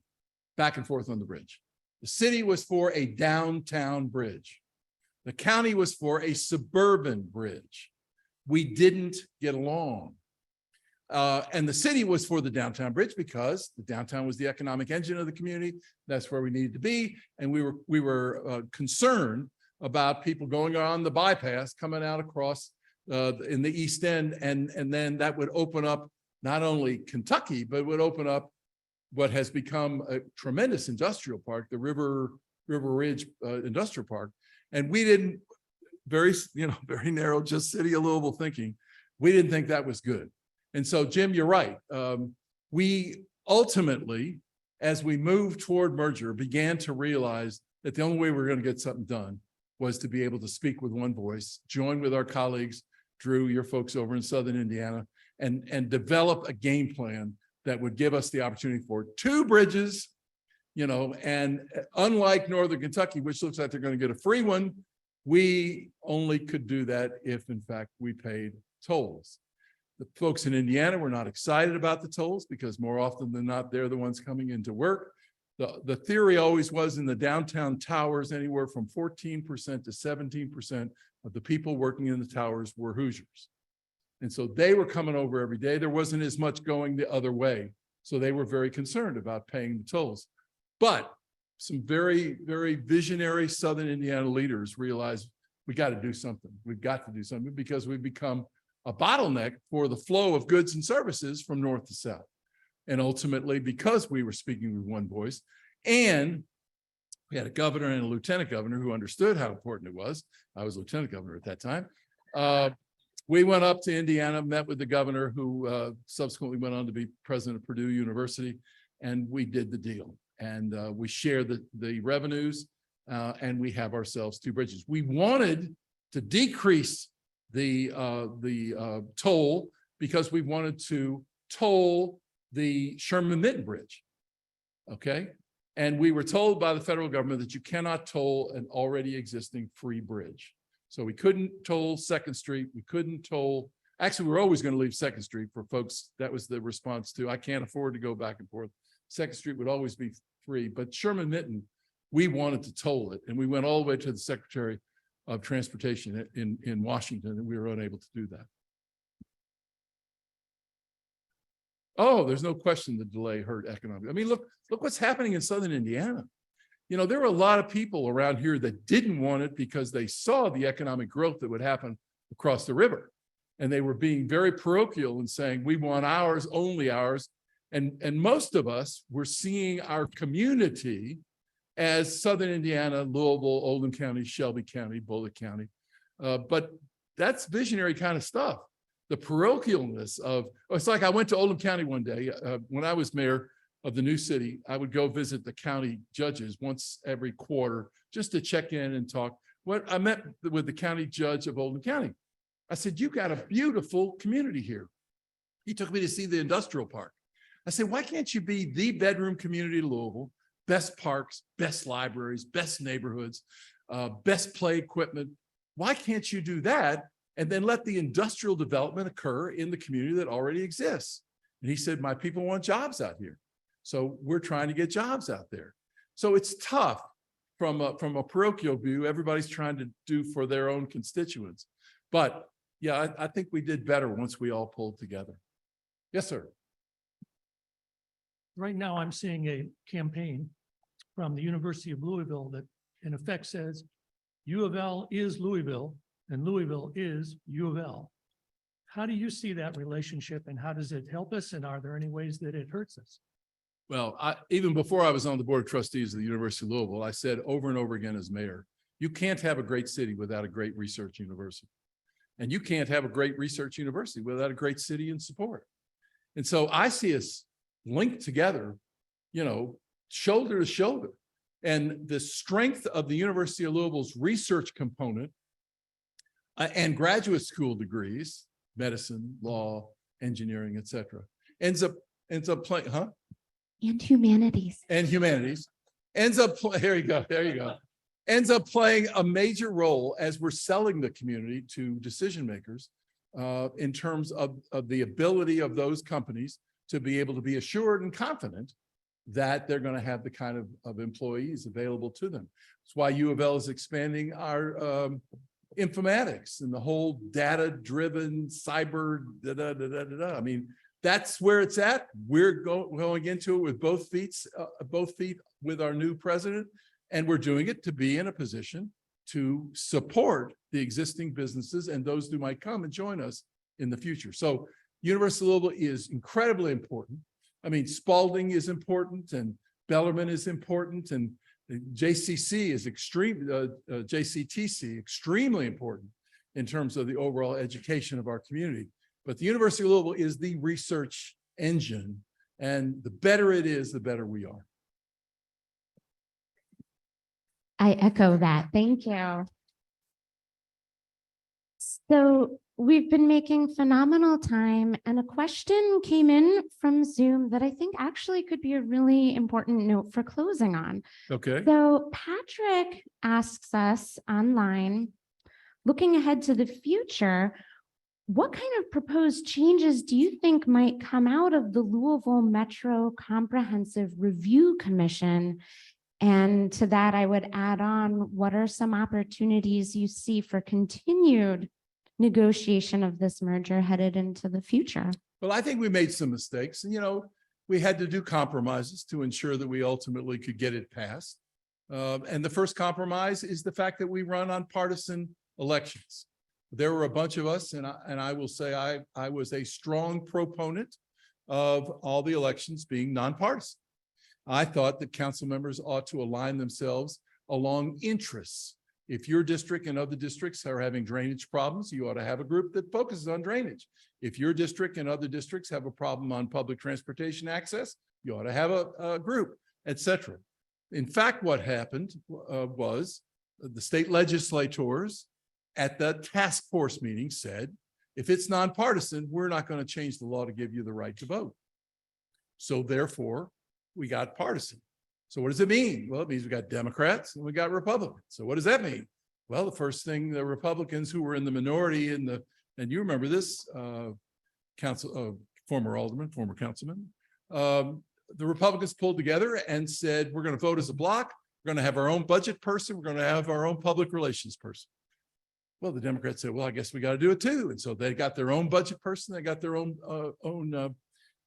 back and forth on the bridge. The city was for a downtown bridge. The county was for a suburban bridge. We didn't get along. And the city was for the downtown bridge because the downtown was the economic engine of the community. That's where we needed to be. And we were concerned about people going on the bypass coming out across in the East End. And then that would open up not only Kentucky, but would open up what has become a tremendous industrial park, the River Ridge Industrial Park. And we didn't, very narrow, just city of Louisville thinking, we didn't think that was good. And so, Jim, you're right. We ultimately, as we moved toward merger, began to realize that the only way we were going to get something done was to be able to speak with one voice, join with our colleagues, Drew, your folks over in Southern Indiana, and develop a game plan that would give us the opportunity for two bridges, and unlike Northern Kentucky, which looks like they're going to get a free one, we only could do that if, in fact, we paid tolls. The folks in Indiana were not excited about the tolls because more often than not, they're the ones coming into work. The theory always was in the downtown towers, anywhere from 14% to 17% of the people working in the towers were Hoosiers. And so they were coming over every day. There wasn't as much going the other way. So they were very concerned about paying the tolls. But some very, very visionary Southern Indiana leaders realized we got to do something. We've got to do something because we've become a bottleneck for the flow of goods and services from north to south. And ultimately, because we were speaking with one voice, and we had a governor and a lieutenant governor who understood how important it was. I was lieutenant governor at that time. We went up to Indiana, met with the governor, who subsequently went on to be president of Purdue University, and we did the deal. And we shared the revenues, and we have ourselves two bridges. We wanted to decrease the toll because we wanted to toll the Sherman-Minton Bridge, okay? And we were told by the federal government that you cannot toll an already existing free bridge. So we couldn't toll 2nd Street. We couldn't toll, actually, we were always going to leave 2nd Street for folks. That was the response to, I can't afford to go back and forth. 2nd Street would always be free, but Sherman-Minton, we wanted to toll it. And we went all the way to the Secretary of Transportation in Washington, and we were unable to do that. Oh, there's no question the delay hurt economically. I mean, look what's happening in Southern Indiana. There were a lot of people around here that didn't want it because they saw the economic growth that would happen across the river. And they were being very parochial and saying, we want ours, only ours. And most of us were seeing our community as Southern Indiana, Louisville, Oldham County, Shelby County, Bullitt County. But that's visionary kind of stuff. The parochialness of, it's like I went to Oldham County one day when I was mayor of the new city. I would go visit the county judges once every quarter just to check in and talk. I met with the county judge of Oldham County. I said, you got a beautiful community here. He took me to see the industrial park. I said, why can't you be the bedroom community of Louisville? Best parks, best libraries, best neighborhoods, best play equipment. Why can't you do that? And then let the industrial development occur in the community that already exists. And he said, my people want jobs out here. So we're trying to get jobs out there. So it's tough from a parochial view. Everybody's trying to do for their own constituents. But yeah, I think we did better once we all pulled together. Yes, sir. Right now, I'm seeing a campaign from the University of Louisville that in effect says U of L is Louisville and Louisville is U of L. How do you see that relationship and how does it help us? And are there any ways that it hurts us? Well, even before I was on the board of trustees of the University of Louisville, I said over and over again as mayor, you can't have a great city without a great research university. And you can't have a great research university without a great city in support. And so I see us linked together, shoulder to shoulder. And the strength of the University of Louisville's research component and graduate school degrees, medicine, law, engineering, et cetera, ends up playing, And humanities. and humanities, there you go, ends up playing a major role as we're selling the community to decision makers in terms of the ability of those companies to be able to be assured and confident that they're going to have the kind of employees available to them. That's why U of L is expanding our informatics and the whole data-driven cyber, I mean, that's where it's at. We're going into it with both feet with our new president, and we're doing it to be in a position to support the existing businesses and those who might come and join us in the future. So University of Louisville is incredibly important. I mean, Spalding is important and Bellarmine is important and JCC is JCTC extremely important in terms of the overall education of our community. But the University of Louisville is the research engine, and the better it is, the better we are. I echo that. Thank you. So we've been making phenomenal time, and a question came in from Zoom that I think actually could be a really important note for closing on. Okay. So Patrick asks us online, looking ahead to the future, what kind of proposed changes do you think might come out of the Louisville Metro Comprehensive Review Commission? And to that, I would add on, what are some opportunities you see for continued negotiation of this merger headed into the future? Well, I think we made some mistakes, and we had to do compromises to ensure that we ultimately could get it passed. And the first compromise is the fact that we run on partisan elections. There were a bunch of us, and I will say I was a strong proponent of all the elections being nonpartisan. I thought that council members ought to align themselves along interests. If your district and other districts are having drainage problems, you ought to have a group that focuses on drainage. If your district and other districts have a problem on public transportation access, you ought to have a group, et cetera. In fact, what happened was the state legislators at the task force meeting said, if it's nonpartisan, we're not going to change the law to give you the right to vote. So therefore, we got partisan. So what does it mean? Well, it means we got Democrats and we got Republicans. So what does that mean? Well, the first thing, the Republicans who were in the minority and you remember this, former alderman, former councilman, the Republicans pulled together and said, we're going to vote as a block. We're going to have our own budget person. We're going to have our own public relations person. Well, the Democrats said, well, I guess we got to do it too. And so they got their own budget person. They got their own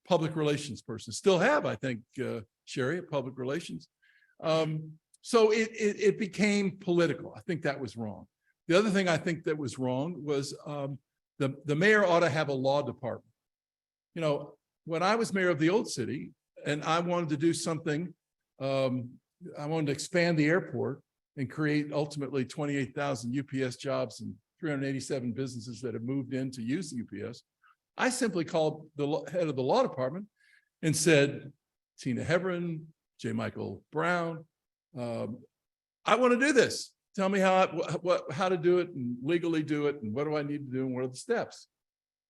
public relations person. Still have, I think, Sherry, at public relations. So it became political. I think that was wrong. The other thing I think that was wrong was The mayor ought to have a law department. You know, when I was mayor of the old city and I wanted to do something, I wanted to expand the airport and create ultimately 28,000 UPS jobs and 387 businesses that have moved in to use the UPS. I simply called the head of the law department and said, Tina Hebron, J. Michael Brown, I want to do this. Tell me how to do it and legally do it and what do I need to do and what are the steps?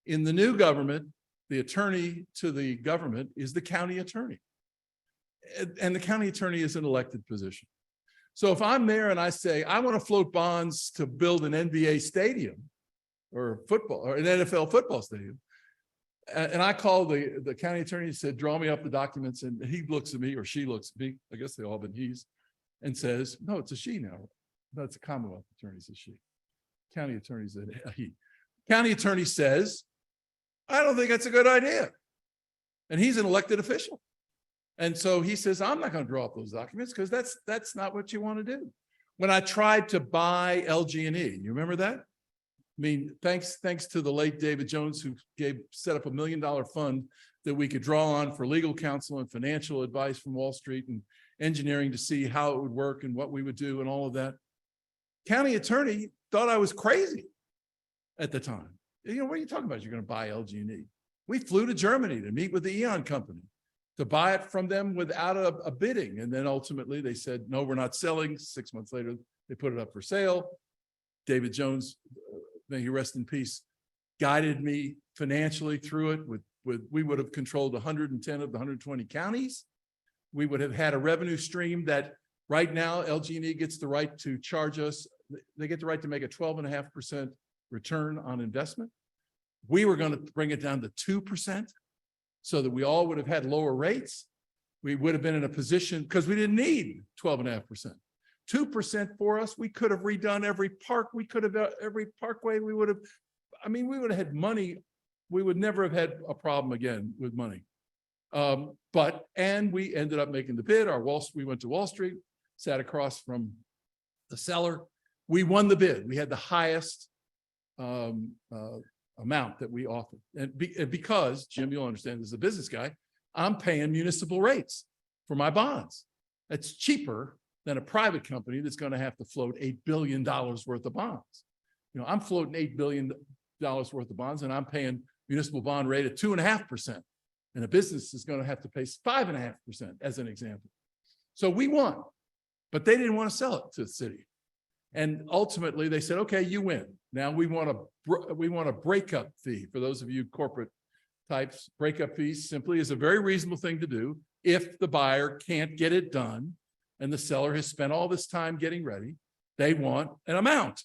In the new government, the attorney to the government is the county attorney. And the county attorney is an elected position. So if I'm mayor and I say, I want to float bonds to build an NBA stadium or football or an NFL football stadium, and I call the county attorney and said, draw me up the documents. And he looks at me or she looks at me, I guess they all been he's, and says, no, it's a she now. No, it's a Commonwealth attorney, it's a she. County attorney's a he. County attorney says, I don't think that's a good idea. And he's an elected official. And so he says, I'm not going to draw up those documents because that's not what you want to do. When I tried to buy LG&E, you remember that? I mean, thanks to the late David Jones, who set up $1 million fund that we could draw on for legal counsel and financial advice from Wall Street and engineering to see how it would work and what we would do and all of that. County attorney thought I was crazy at the time. You know, what are you talking about? You're going to buy LG&E. We flew to Germany to meet with the Eon company to buy it from them without a bidding. And then ultimately they said, no, we're not selling. 6 months later, they put it up for sale. David Jones, may he rest in peace, guided me financially through it. We would have controlled 110 of the 120 counties. We would have had a revenue stream that right now LG&E gets the right to charge us. They get the right to make a 12.5% return on investment. We were going to bring it down to 2%. So that we all would have had lower rates. We would have been in a position because we didn't need 12.5%. 2% for us, we could have redone every park. We could have every parkway. We would have had money. We would never have had a problem again with money. And we ended up making the bid. We went to Wall Street, sat across from the seller. We won the bid. We had the highest amount that we offered. And because, Jim, you'll understand as a business guy, I'm paying municipal rates for my bonds. That's cheaper than a private company that's going to have to float $8 billion worth of bonds. You know, I'm floating $8 billion worth of bonds and I'm paying municipal bond rate at 2.5%. And a business is going to have to pay 5.5% as an example. So we won, but they didn't want to sell it to the city. And ultimately they said, okay, you win. Now we want a breakup fee. For those of you corporate types, breakup fees simply is a very reasonable thing to do if the buyer can't get it done and the seller has spent all this time getting ready. They want an amount.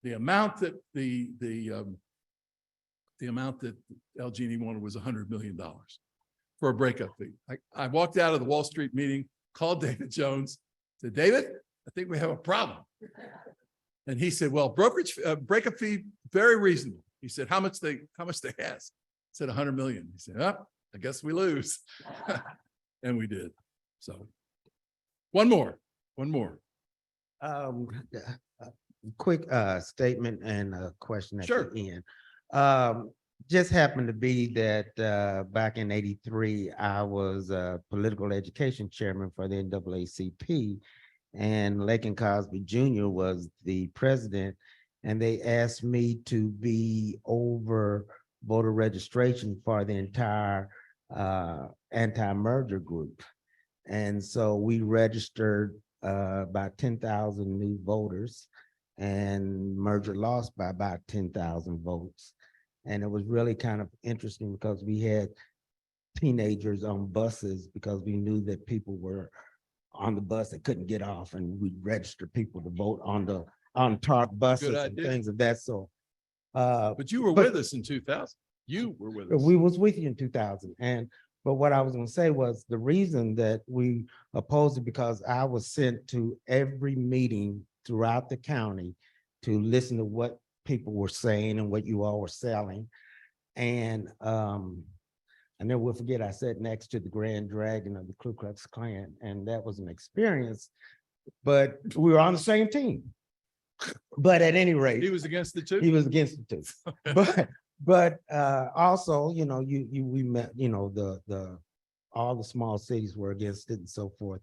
The amount that the amount that LG&E wanted was $100 million for a breakup fee. I walked out of the Wall Street meeting, called David Jones, said, David, I think we have a problem. And he said, well, brokerage breakup fee, very reasonable. He said, how much they ask? I said, 100 million. He said, oh, I guess we lose. And we did. So one more. Quick statement and a question at Sure. the end. Just happened to be that back in '83, I was a political education chairman for the NAACP, and Lakin Cosby Jr. was the president, and they asked me to be over voter registration for the entire anti-merger group. And so we registered about 10,000 new voters, and merger lost by about 10,000 votes. And it was really kind of interesting because we had teenagers on buses because we knew that people were on the bus that couldn't get off, and we registered people to vote on TARP buses and things of that sort. But you were with us in 2000. You were with us. We was with you in 2000. But what I was going to say was the reason that we opposed it because I was sent to every meeting throughout the county to listen to what people were saying and what you all were selling. And I never will forget, I sat next to the Grand Dragon of the Ku Klux Klan, and that was an experience, but we were on the same team. But at any rate. He was against it too? He was against it too. But also, you know, we met, you know, all the small cities were against it and so forth.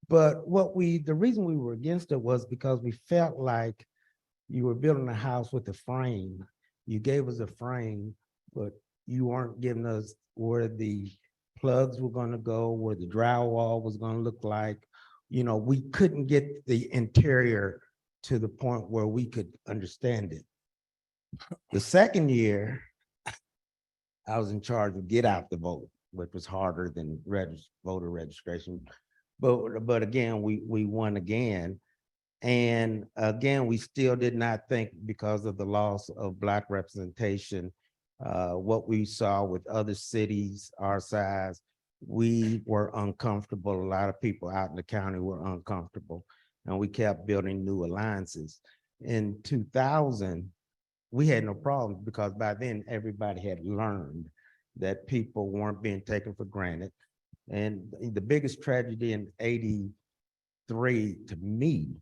But the reason we were against it was because we felt like you were building a house with a frame. You gave us a frame, but you weren't giving us where the plugs were gonna go, where the drywall was gonna look like. You know, we couldn't get the interior to the point where we could understand it. The second year, I was in charge of get out the vote, which was harder than voter registration. But again, we won again. And again, we still did not think, because of the loss of Black representation, what we saw with other cities our size, we were uncomfortable. A lot of people out in the county were uncomfortable, and we kept building new alliances. In 2000, we had no problems because by then everybody had learned that people weren't being taken for granted. And the biggest tragedy in '83 to me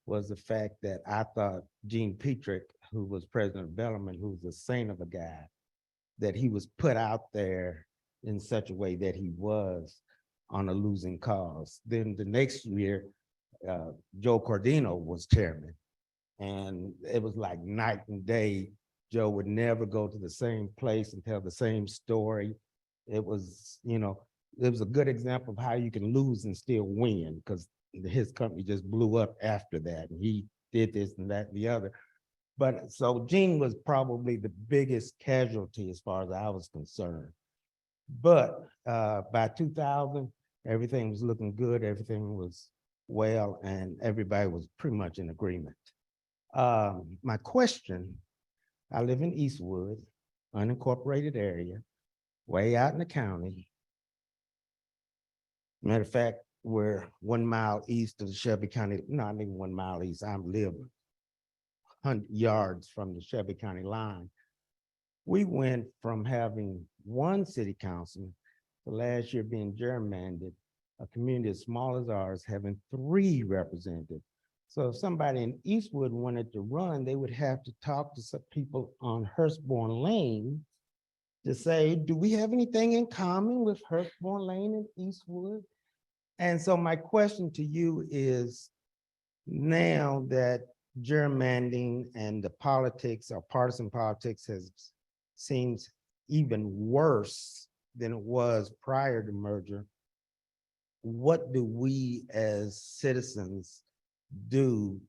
was the fact that I thought Gene Petrick, who was president of development, who was a saint of a guy, that he was put out there in such a way that he was on a losing cause. Then the next year, Joe Cordino was chairman, and it was like night and day. Joe would never go to the same place and tell the same story. It was, you know, it was a good example of how you can lose and still win, because his company just blew up after that, and he did this and that and the other. But so Gene was probably the biggest casualty as far as I was concerned. But by 2000, everything was looking good, everything was well, and everybody was pretty much in agreement. My question, I live in Eastwood, unincorporated area, way out in the county. Matter of fact, we're 1 mile east of the Shelby County, not even 1 mile east, I live 100 yards from the Shelby County line. We went from having one city council to last year being gerrymandered, a community as small as ours having 3 representatives. So if somebody in Eastwood wanted to run, they would have to talk to some people on Hurstbourne Lane to say, do we have anything in common with Hurstbourne Lane and Eastwood? And so my question to you is, now that gerrymandering and the politics or partisan politics seems even worse than it was prior to merger, what do we as citizens do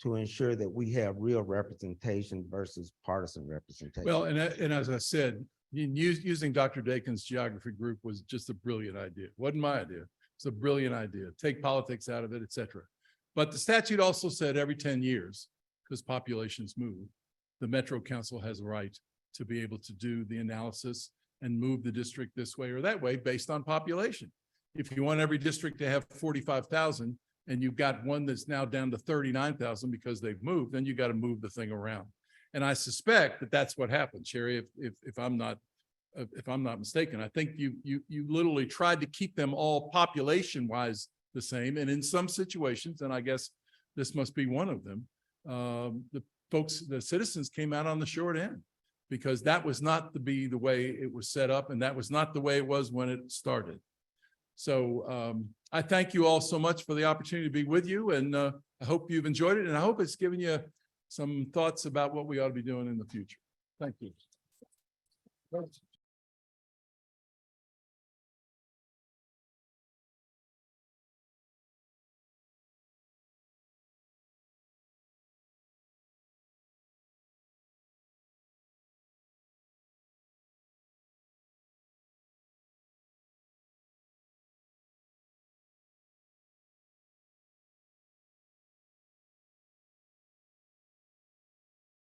to ensure that we have real representation versus partisan representation? Well, and as I said, using Dr. Dakin's geography group was just a brilliant idea. It wasn't my idea. It's a brilliant idea. Take politics out of it, et cetera. But the statute also said every 10 years, because populations move, the Metro Council has a right to be able to do the analysis and move the district this way or that way based on population. If you want every district to have 45,000 and you've got one that's now down to 39,000 because they've moved, then you got to move the thing around. And I suspect that that's what happened, Sherry, if I'm not mistaken. I think you literally tried to keep them all population wise the same. And in some situations, and I guess this must be one of them, the citizens came out on the short end, because that was not to be the way it was set up. And that was not the way it was when it started. So I thank you all so much for the opportunity to be with you. And I hope you've enjoyed it. And I hope it's given you some thoughts about what we ought to be doing in the future. Thank you.